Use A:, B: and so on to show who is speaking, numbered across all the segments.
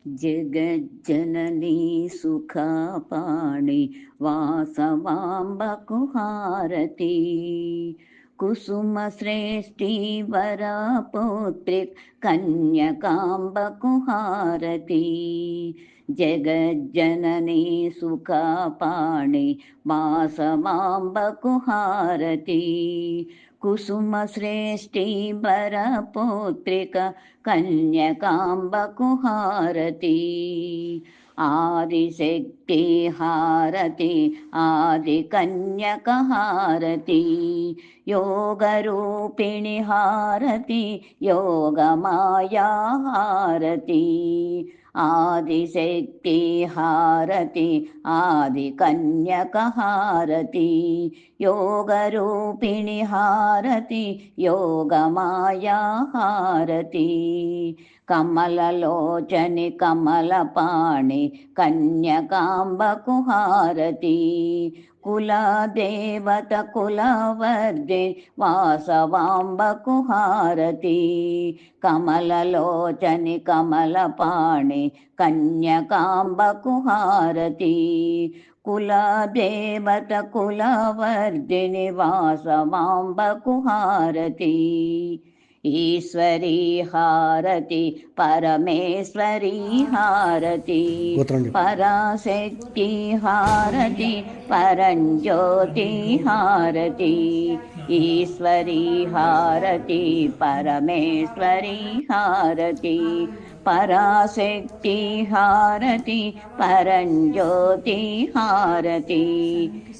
A: జగజ్జననీ సుఖపాణి వాసవాంబకు హారతి. కుసుమ శ్రేష్ఠి వరపుత్రి కన్యకాంబకు హారతి. జగజ్జననీ సుఖపాణి వాసవాంబకు హారతి. కుసుమ శ్రేష్ఠి వరపుత్రిక కన్యకాంబకు హారతి. ఆదిశక్తి హారతి ఆది కన్యక హారతి. యోగరూపిణి హారతి యోగమాయా హారతి. ఆదిశక్తి హారతి ఆది కన్యక హారతి. యోగరూపిణి హారతి యోగమాయా హారతి. కమలలోచని కమలపాణి కన్యకాంబకు హారతి. కులదేవత కులవర్ధి వాసవాంబకు హారతి. కమలలోచని కమలపాణి కన్యకాంబకు హారతి. కులదేవత కులవర్ధిని వాసవాంబకు హారతి. ఈశ్వరీ హారతి పరమేశ్వరీ హారతి. పరాశక్తి హారతి పరంజ్యోతి హారతి. ఈశ్వరీ హారతి పరమేశ్వరీ హారతి. పరాశక్తి హారతి పరంజ్యోతి హారతి.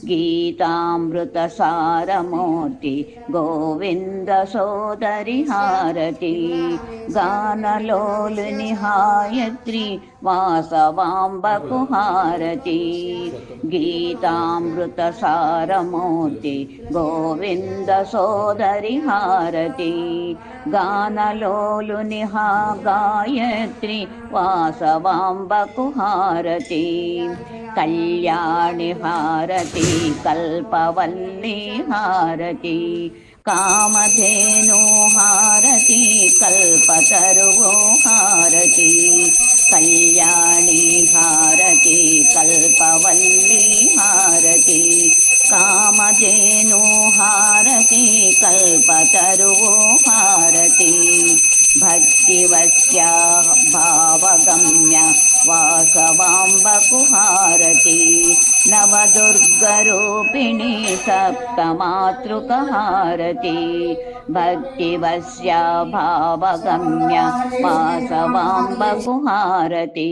A: గీతామృత సారమూర్తి గోవింద సోదరి హారతి. గానలోలుని హాయత్రి వాసవాంబకు హారతి. గీతామృత సారమూర్తి గోవింద సోదరి హారతి. గానలోలుని గాయత్రి వాసవాంబకు హారతి. కళ్యాణి హారతి కల్పవల్లి హారతి. కామధేను హారతి కల్పతరువు హారతి. కళ్యాణి హారతి కల్పవల్లి హారతి. కామధేను హారతి కల్పతరువు హారతి. భక్తివశ్య భావగమ్య వాసవాంబకు హారతి. నవదుర్గరూపిణి సప్తమాతృక హారతి. భక్తివశ్య భావగమ్య వాసవాంబకు హారతి.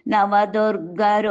A: నవదుర్గరూ